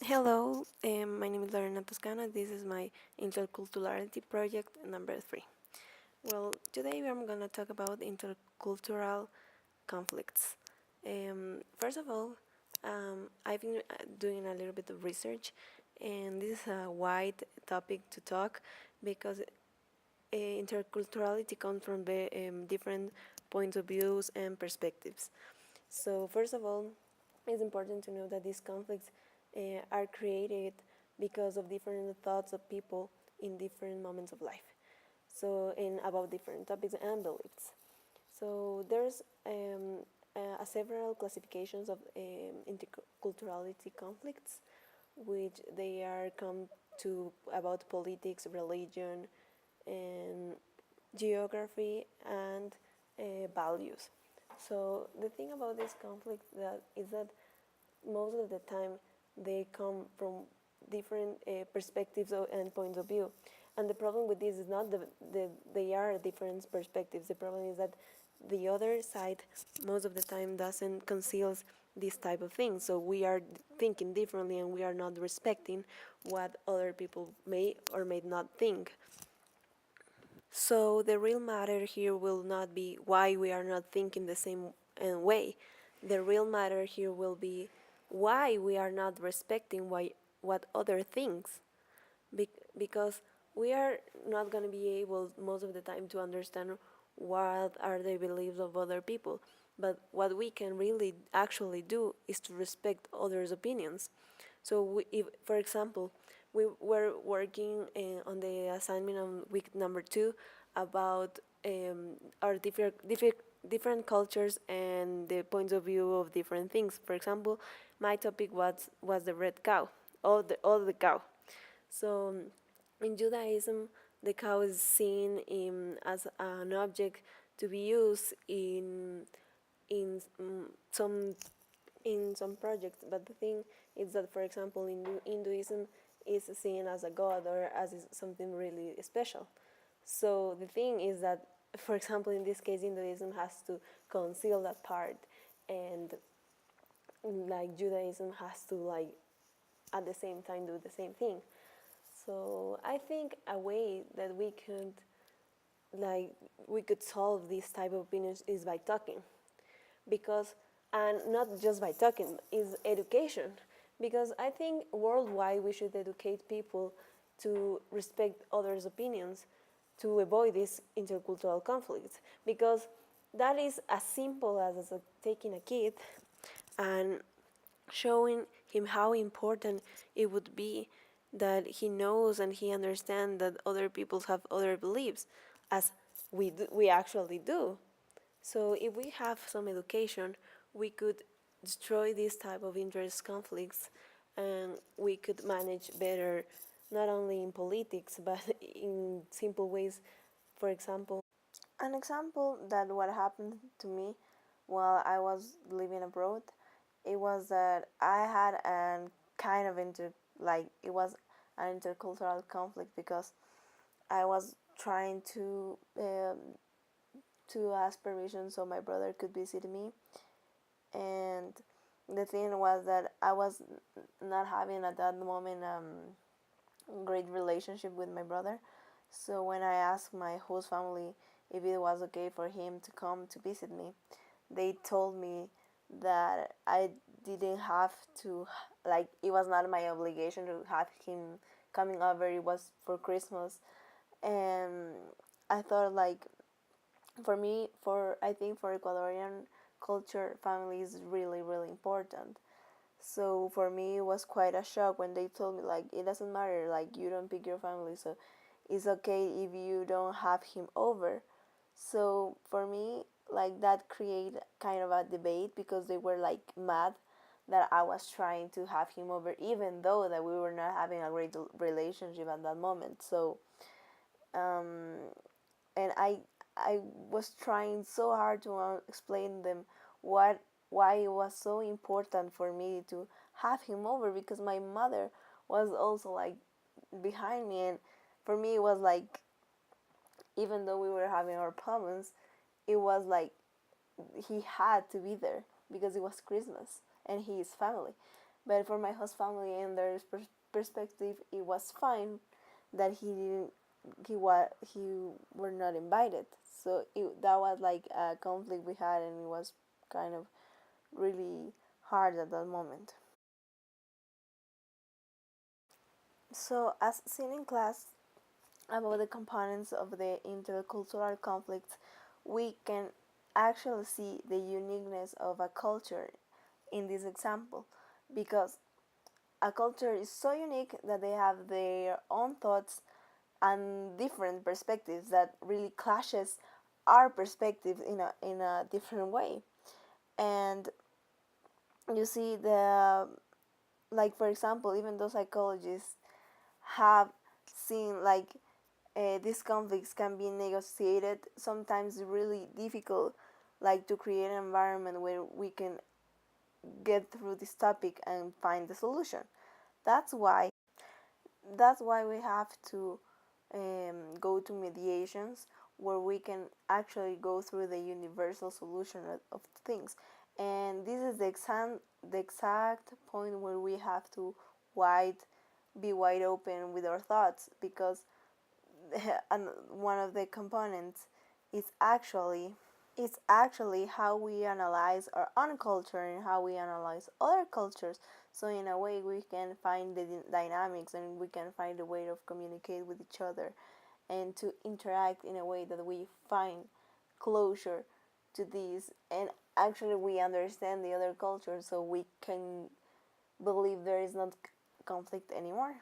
Hello, my name is Toscano. This is my Interculturality project number 3. Well, today I'm going to talk about intercultural conflicts. First of all, I've been doing a little bit of research, and this is a wide topic to talk because interculturality comes from different points of views and perspectives. So, first of all, it's important to know that these conflicts are created because of different thoughts of people in different moments of life. So, in about different topics and beliefs. So, there's several classifications of interculturality conflicts, which they are come to about politics, religion, and geography, and values. So the thing about this conflict that is that most of the time they come from different perspectives and points of view. And the problem with this is not they are different perspectives. The problem is that the other side most of the time doesn't conceals this type of thing. So we are thinking differently and we are not respecting what other people may or may not think. So the real matter here will not be why we are not thinking the same way. The real matter here will be why we are not respecting what other thinks. Because we are not going to be able most of the time to understand what are the beliefs of other people. But what we can really actually do is to respect others' opinions. So, if, for example, we were working on the assignment on week number 2 about our different cultures and the points of view of different things. For example, my topic was the red cow, all the cow. So, in Judaism, the cow is seen as an object to be used in some projects. But the thing is that, for example, in Hinduism, is seen as a god or as something really special. So the thing is that, for example, in this case, Hinduism has to conceal that part, and like Judaism has to like at the same time do the same thing. So I think a way that like we could solve this type of opinions is by talking, because and not just by talking is education, because I think worldwide we should educate people to respect others' opinions to avoid these intercultural conflicts, because that is as simple as taking a kid and showing him how important it would be that he knows and he understands that other people have other beliefs, as we actually do. So if we have some education, we could destroy this type of interest conflicts, and we could manage better, not only in politics but in simple ways. For example, an example that what happened to me while I was living abroad, it was that I had an kind of it was an intercultural conflict, because I was trying to ask permission so my brother could visit me, and the thing was that I was not having at that moment great relationship with my brother. So when I asked my host family if it was okay for him to come to visit me, they told me that I didn't have to, like, it was not my obligation to have him coming over. It was for Christmas. And I thought, like, for me, for I think for Ecuadorian culture, family is really, really important. So for me, it was quite a shock when they told me, like, it doesn't matter, like, you don't pick your family, so it's okay if you don't have him over. So for me, like, that created kind of a debate, because they were like mad that I was trying to have him over, even though that we were not having a great relationship at that moment. So um, and I was trying so hard to explain them what why it was so important for me to have him over, because my mother was also like behind me, and for me it was like, even though we were having our problems, it was like he had to be there because it was Christmas and he is family. But for my host family and their perspective, it was fine that he didn't he were not invited. So that was like a conflict we had, and it was kind of really hard at that moment. So as seen in class about the components of the intercultural conflicts, we can actually see the uniqueness of a culture in this example, because a culture is so unique that they have their own thoughts and different perspectives that really clashes our perspective in a different way. And you see the, like for example, even though psychologists have seen like these conflicts can be negotiated, sometimes really difficult, like to create an environment where we can get through this topic and find the solution. That's why we have to go to mediations where we can actually go through the universal solution of things. And this is the exact point where we have to wide be wide open with our thoughts, because and one of the components is actually how we analyze our own culture and how we analyze other cultures. So in a way, we can find the dynamics, and we can find a way of communicate with each other and to interact in a way that we find closure to this, and actually we understand the other culture, so we can believe there is not conflict anymore.